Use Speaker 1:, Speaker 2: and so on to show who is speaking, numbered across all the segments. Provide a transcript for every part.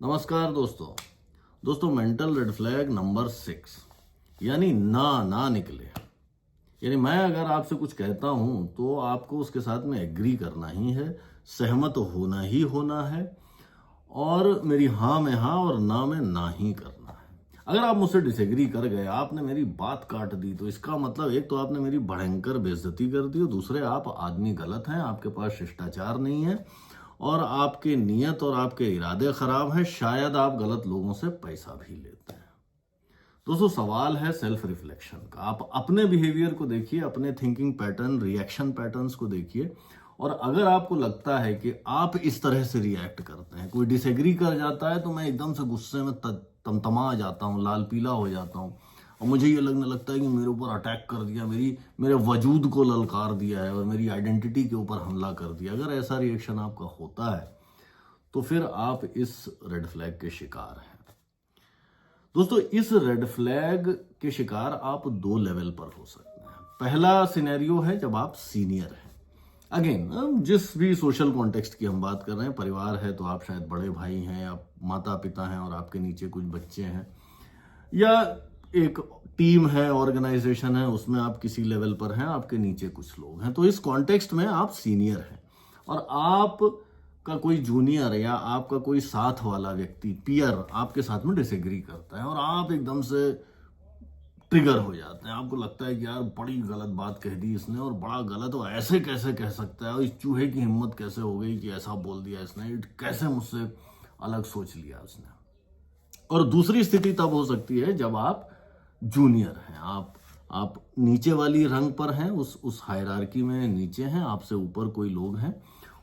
Speaker 1: नमस्कार दोस्तों mental red flag number 6 यानी ना निकले। यानी मैं अगर आपसे कुछ कहता हूं तो आपको उसके साथ में एग्री करना ही है, सहमत होना ही होना है और मेरी हाँ में हाँ और ना में ना ही करना है। अगर आप मुझसे डिसएग्री कर गए, आपने मेरी बात काट दी, तो इसका मतलब एक तो आपने मेरी भयंकर बेइज्जती कर दी और दूसरे आप आदमी गलत हैं, आपके पास शिष्टाचार नहीं है और आपके नियत और आपके इरादे खराब हैं। शायद आप गलत लोगों से पैसा भी लेते हैं। दोस्तों सवाल है सेल्फ रिफ्लेक्शन का। आप अपने बिहेवियर को देखिए, अपने थिंकिंग पैटर्न, रिएक्शन पैटर्न्स को देखिए और अगर आपको लगता है कि आप इस तरह से रिएक्ट करते हैं, कोई डिसएग्री कर जाता है तो मैं एकदम से गुस्से में तमतमा जाता हूँ, लाल पीला हो जाता हूँ और मुझे ये लगने लगता है कि मेरे ऊपर अटैक कर दिया, मेरे वजूद को ललकार दिया है और मेरी आइडेंटिटी के ऊपर हमला कर दिया। अगर ऐसा रिएक्शन आपका होता है तो फिर आप इस रेड फ्लैग के शिकार हैं। दोस्तों इस रेड फ्लैग के शिकार आप दो लेवल पर हो सकते हैं। पहला सिनेरियो है जब आप सीनियर हैं। अगेन जिस भी सोशल कॉन्टेक्स्ट की हम बात कर रहे हैं, परिवार है तो आप शायद बड़े भाई हैं, आप माता पिता हैं और आपके नीचे कुछ बच्चे हैं, या एक टीम है, ऑर्गेनाइजेशन है, उसमें आप किसी लेवल पर हैं, आपके नीचे कुछ लोग हैं। तो इस कॉन्टेक्स्ट में आप सीनियर हैं और आप का कोई जूनियर या आपका कोई साथ वाला व्यक्ति, पीयर, आपके साथ में डिसएग्री करता है और आप एकदम से ट्रिगर हो जाते हैं। आपको लगता है कि यार बड़ी गलत बात कह दी इसने और बड़ा गलत, और ऐसे कैसे कह सकता है और इस चूहे की हिम्मत कैसे हो गई कि ऐसा बोल दिया इसने, कैसे मुझसे अलग सोच लिया उसने। और दूसरी स्थिति तब हो सकती है जब आप जूनियर हैं, आप नीचे वाली रंग पर हैं, उस हायरार्की में नीचे हैं, आपसे ऊपर कोई लोग हैं,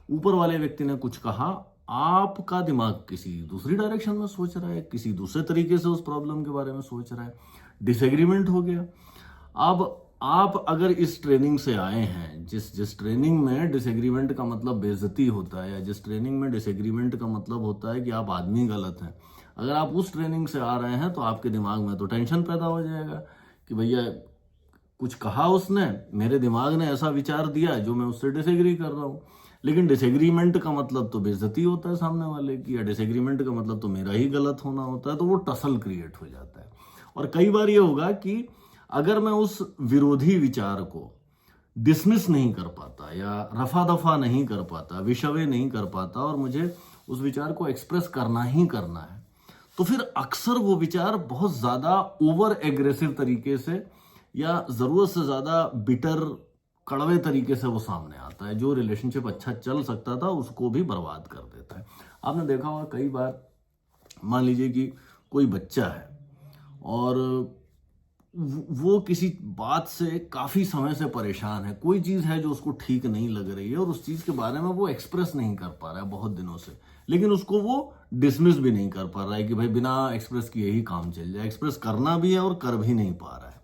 Speaker 1: ऊपर वाले व्यक्ति ने कुछ कहा, आपका दिमाग किसी दूसरी डायरेक्शन में सोच रहा है, किसी दूसरे तरीके से उस प्रॉब्लम के बारे में सोच रहा है, डिसएग्रीमेंट हो गया। अब आप अगर इस ट्रेनिंग से आए हैं, जिस ट्रेनिंग में डिसएग्रीमेंट का मतलब बेइज्जती होता है, या जिस ट्रेनिंग में डिसएग्रीमेंट का मतलब होता है कि आप आदमी गलत हैं, अगर आप उस ट्रेनिंग से आ रहे हैं तो आपके दिमाग में तो टेंशन पैदा हो जाएगा कि भैया कुछ कहा उसने, मेरे दिमाग ने ऐसा विचार दिया जो मैं उससे डिसएग्री कर रहा हूँ। लेकिन डिसएग्रीमेंट का मतलब तो बेइज्जती होता है सामने वाले की, या डिसएग्रीमेंट का मतलब तो मेरा ही गलत होना होता है, तो वो टसल क्रिएट हो जाता है। और कई बार ये होगा कि अगर मैं उस विरोधी विचार को डिसमिस नहीं कर पाता या रफा दफा नहीं कर पाता, विषवे नहीं कर पाता और मुझे उस विचार को एक्सप्रेस करना ही करना है, तो फिर अक्सर वो विचार बहुत ज्यादा ओवर एग्रेसिव तरीके से या जरूरत से ज्यादा बिटर, कड़वे तरीके से वो सामने आता है। जो रिलेशनशिप अच्छा चल सकता था उसको भी बर्बाद कर देता है। आपने देखा होगा कई बार, मान लीजिए कि कोई बच्चा है और वो किसी बात से काफी समय से परेशान है, कोई चीज है जो उसको ठीक नहीं लग रही है और उस चीज के बारे में वो एक्सप्रेस नहीं कर पा रहा है बहुत दिनों से, लेकिन उसको वो डिसमिस भी नहीं कर पा रहा है कि भाई बिना एक्सप्रेस किए ही काम चल जाए। एक्सप्रेस करना भी है और कर भी नहीं पा रहा है।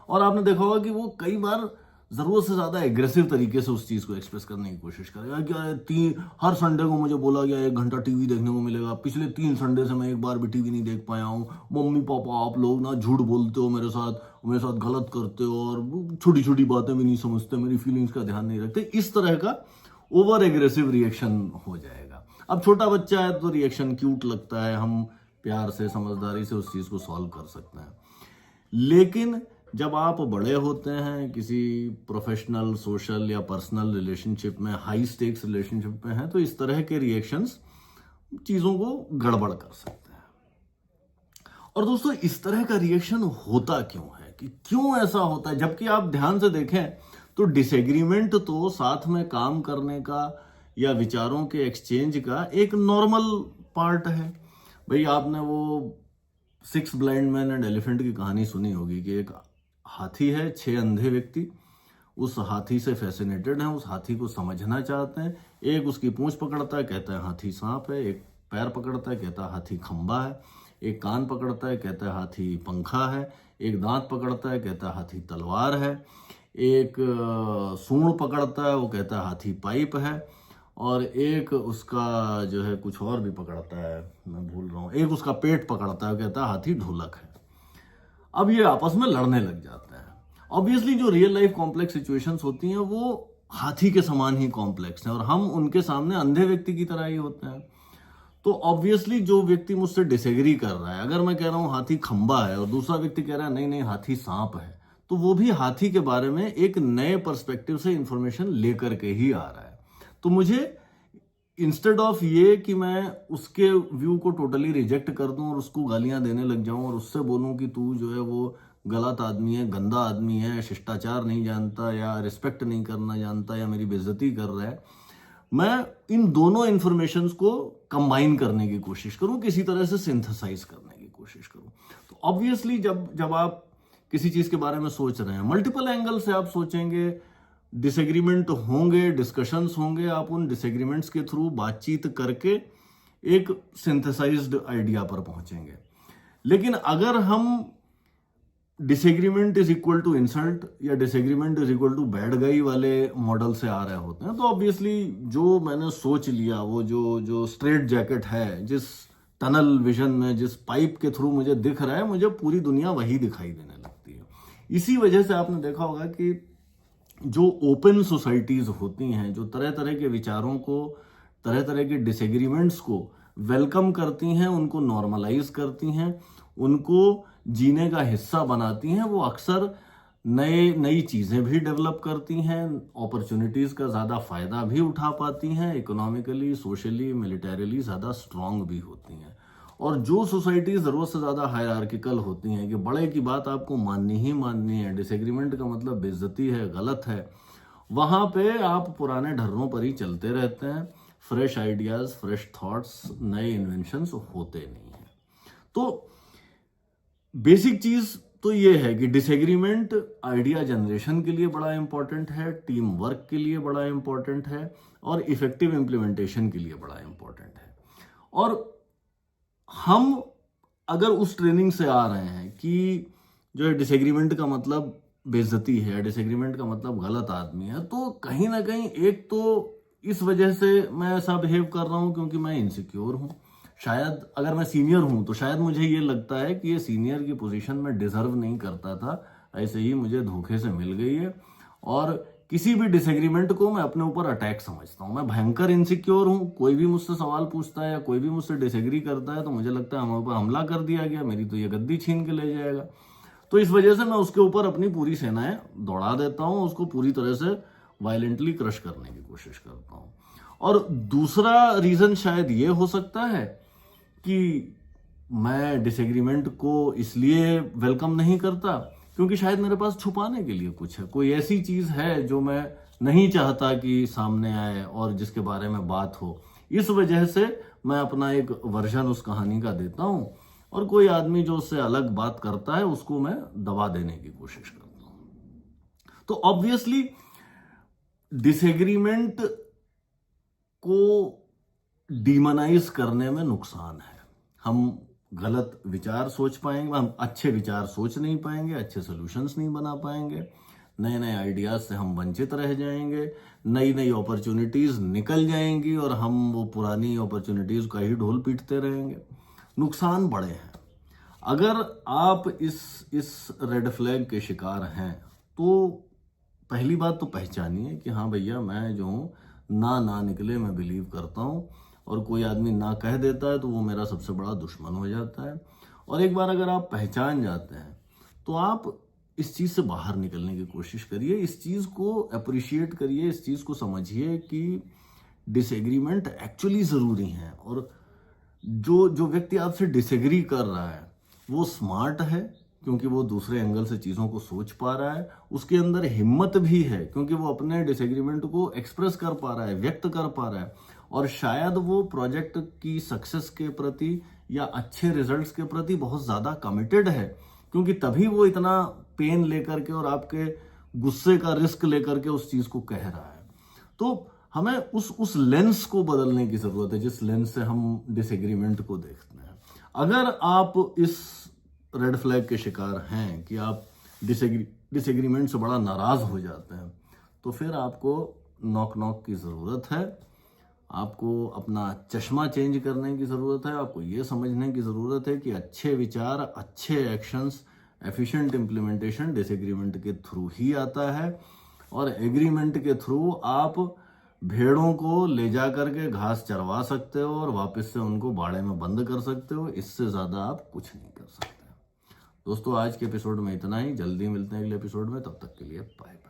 Speaker 1: और आपने देखा होगा कि वो कई बार जरूरत से ज्यादा एग्रेसिव तरीके से उस चीज को एक्सप्रेस करने की कोशिश करेगा कि हर संडे को मुझे बोला गया 1 घंटा टीवी देखने को मिलेगा, पिछले 3 संडे से मैं एक बार भी टीवी नहीं देख पाया हूँ, मम्मी पापा आप लोग ना झूठ बोलते हो, मेरे साथ गलत करते हो और छोटी छोटी बातें भी नहीं समझते, मेरी फीलिंग्स का ध्यान नहीं रखते। इस तरह का ओवर एग्रेसिव रिएक्शन हो जाएगा। अब छोटा बच्चा है तो रिएक्शन क्यूट लगता है, हम प्यार से, समझदारी से उस चीज को सॉल्व कर सकते हैं। लेकिन जब आप बड़े होते हैं, किसी प्रोफेशनल, सोशल या पर्सनल रिलेशनशिप में, हाई स्टेक्स रिलेशनशिप में हैं, तो इस तरह के रिएक्शंस चीजों को गड़बड़ कर सकते हैं। और दोस्तों इस तरह का रिएक्शन होता क्यों है, कि क्यों ऐसा होता है? जबकि आप ध्यान से देखें तो डिसएग्रीमेंट तो साथ में काम करने का या विचारों के एक्सचेंज का एक नॉर्मल पार्ट है। भाई आपने वो 6 ब्लाइंड मैन एंड एलिफेंट की कहानी सुनी होगी कि एक हाथी है, 6 अंधे व्यक्ति उस हाथी से फैसिनेटेड हैं, उस हाथी को समझना चाहते हैं। एक उसकी पूंछ पकड़ता है, कहता है हाथी सांप है, एक पैर पकड़ता है, कहता है हाथी खंबा है, एक कान पकड़ता है, कहता है हाथी पंखा है, एक दांत पकड़ता है, कहता है हाथी तलवार है, एक सूंड पकड़ता है, वो कहता है हाथी पाइप है, और एक उसका जो है कुछ और भी पकड़ता है, मैं भूल रहा हूँ, एक उसका पेट पकड़ता है, कहता है हाथी ढोलक है। अब ये आपस में लड़ने लग जाते हैं। ऑब्वियसली जो रियल लाइफ कॉम्प्लेक्स सिचुएशंस होती हैं वो हाथी के समान ही कॉम्प्लेक्स हैं और हम उनके सामने अंधे व्यक्ति की तरह ही होते हैं। तो ऑब्वियसली जो व्यक्ति मुझसे डिसएग्री कर रहा है, अगर मैं कह रहा हूं हाथी खंबा है और दूसरा व्यक्ति कह रहा है नहीं नहीं हाथी सांप है, तो वो भी हाथी के बारे में एक नए पर्सपेक्टिव से इंफॉर्मेशन लेकर के ही आ रहा है। तो मुझे इंस्टेड ऑफ ये कि मैं उसके व्यू को टोटली रिजेक्ट कर दूं और उसको गालियां देने लग जाऊं और उससे बोलूं कि तू जो है वो गलत आदमी है, गंदा आदमी है, शिष्टाचार नहीं जानता या रिस्पेक्ट नहीं करना जानता या मेरी बेइज्जती कर रहा है, मैं इन दोनों इंफॉर्मेशंस को कंबाइन करने की कोशिश करूं, किसी तरह से सिंथेसाइज करने की कोशिश करूं। तो ऑब्वियसली जब आप किसी चीज के बारे में सोच रहे हैं, मल्टीपल एंगल से आप सोचेंगे, डिसएग्रीमेंट होंगे, डिस्कशंस होंगे, आप उन डिसएग्रीमेंट्स के थ्रू बातचीत करके एक सिंथेसाइज्ड आइडिया पर पहुंचेंगे। लेकिन अगर हम disagreement is equal to insult या disagreement is equal to bad guy वाले मॉडल से आ रहे होते हैं, तो ऑब्वियसली जो मैंने सोच लिया, वो जो स्ट्रेट जैकेट है, जिस टनल विजन में, जिस पाइप के थ्रू मुझे दिख रहा है, मुझे पूरी दुनिया वही दिखाई देने लगती है। इसी वजह से आपने देखा होगा कि जो ओपन सोसाइटीज होती हैं, जो तरह तरह के विचारों को, तरह तरह के डिसएग्रीमेंट्स को वेलकम करती हैं, उनको नॉर्मलाइज करती हैं, उनको जीने का हिस्सा बनाती हैं, वो अक्सर नई चीजें भी डेवलप करती हैं, अपॉर्चुनिटीज का ज्यादा फायदा भी उठा पाती हैं, इकोनॉमिकली, सोशली, मिलिटरीली ज्यादा स्ट्रांग भी होती हैं। और जो सोसाइटी जरूरत से ज्यादा हायरार्किकल होती हैं कि बड़े की बात आपको माननी ही माननी है, डिसएग्रीमेंट का मतलब बेइज्जती है, गलत है, वहां पे आप पुराने ढर्रों पर ही चलते रहते हैं, फ्रेश आइडियाज, फ्रेश थॉट्स, नए इन्वेंशंस होते नहीं है। तो बेसिक चीज तो ये है कि डिसएग्रीमेंट आइडिया जनरेशन के लिए बड़ा इंपॉर्टेंट है, टीम वर्क के लिए बड़ा इंपॉर्टेंट है और इफेक्टिव इंप्लीमेंटेशन के लिए बड़ा इंपॉर्टेंट है। और हम अगर उस ट्रेनिंग से आ रहे हैं कि जो है डिसएग्रीमेंट का मतलब बेइज्जती है, डिसएग्रीमेंट का मतलब गलत आदमी है, तो कहीं ना कहीं एक तो इस वजह से मैं ऐसा बिहेव कर रहा हूं क्योंकि मैं इनसिक्योर हूं। शायद अगर मैं सीनियर हूं तो शायद मुझे ये लगता है कि ये सीनियर की पोजीशन में डिजर्व नहीं करता था, ऐसे ही मुझे धोखे से मिल गई है। और किसी भी डिसएग्रीमेंट को मैं अपने ऊपर अटैक समझता हूं। मैं भयंकर इनसिक्योर हूं, कोई भी मुझसे सवाल पूछता है या कोई भी मुझसे डिसएग्री करता है तो मुझे लगता है हमारे ऊपर हमला कर दिया गया, मेरी तो ये गद्दी छीन के ले जाएगा। तो इस वजह से मैं उसके ऊपर अपनी पूरी सेनाएं दौड़ा देता हूं, उसको पूरी तरह से वायलेंटली क्रश करने की कोशिश करता हूं। और दूसरा रीजन शायद ये हो सकता है कि मैं डिसएग्रीमेंट को इसलिए वेलकम नहीं करता क्योंकि शायद मेरे पास छुपाने के लिए कुछ है, कोई ऐसी चीज है जो मैं नहीं चाहता कि सामने आए और जिसके बारे में बात हो। इस वजह से मैं अपना एक वर्जन उस कहानी का देता हूं और कोई आदमी जो उससे अलग बात करता है उसको मैं दबा देने की कोशिश करता हूं। तो ऑब्वियसली डिसएग्रीमेंट को डीमोनाइज करने में नुकसान है। हम गलत विचार सोच पाएंगे, हम अच्छे विचार सोच नहीं पाएंगे, अच्छे सॉल्यूशंस नहीं बना पाएंगे, नए नए आइडियाज से हम वंचित रह जाएंगे, नई नई अपॉर्चुनिटीज निकल जाएंगी और हम वो पुरानी अपॉर्चुनिटीज का ही ढोल पीटते रहेंगे। नुकसान बड़े हैं। अगर आप इस रेड फ्लैग के शिकार हैं तो पहली बात तो पहचानिए कि हाँ भैया, मैं जो हूँ ना निकले मैं बिलीव करता हूँ, और कोई आदमी ना कह देता है तो वो मेरा सबसे बड़ा दुश्मन हो जाता है। और एक बार अगर आप पहचान जाते हैं तो आप इस चीज से बाहर निकलने की कोशिश करिए, इस चीज को अप्रिशिएट करिए, इस चीज को समझिए कि डिसएग्रीमेंट एक्चुअली जरूरी है। और जो व्यक्ति आपसे डिसएग्री कर रहा है वो स्मार्ट है क्योंकि वो दूसरे एंगल से चीजों को सोच पा रहा है, उसके अंदर हिम्मत भी है क्योंकि वो अपने डिसएग्रीमेंट को एक्सप्रेस कर पा रहा है, व्यक्त कर पा रहा है, और शायद वो प्रोजेक्ट की सक्सेस के प्रति या अच्छे रिजल्ट्स के प्रति बहुत ज्यादा कमिटेड है क्योंकि तभी वो इतना पेन लेकर के और आपके गुस्से का रिस्क लेकर के उस चीज को कह रहा है। तो हमें उस लेंस को बदलने की जरूरत है जिस लेंस से हम डिसएग्रीमेंट को देखते हैं। अगर आप इस रेड फ्लैग के शिकार हैं कि आप डिसएग्रीमेंट से बड़ा नाराज हो जाते हैं तो फिर आपको नॉक की जरूरत है, आपको अपना चश्मा चेंज करने की जरूरत है, आपको ये समझने की जरूरत है कि अच्छे विचार, अच्छे एक्शंस, एफिशिएंट इंप्लीमेंटेशन डिसएग्रीमेंट के थ्रू ही आता है, और एग्रीमेंट के थ्रू आप भेड़ों को ले जा करके घास चरवा सकते हो और वापस से उनको बाड़े में बंद कर सकते हो, इससे ज़्यादा आप कुछ नहीं कर सकते। दोस्तों आज के एपिसोड में इतना ही, जल्दी मिलते हैं अगले एपिसोड में, तब तक के लिए बाय बाय।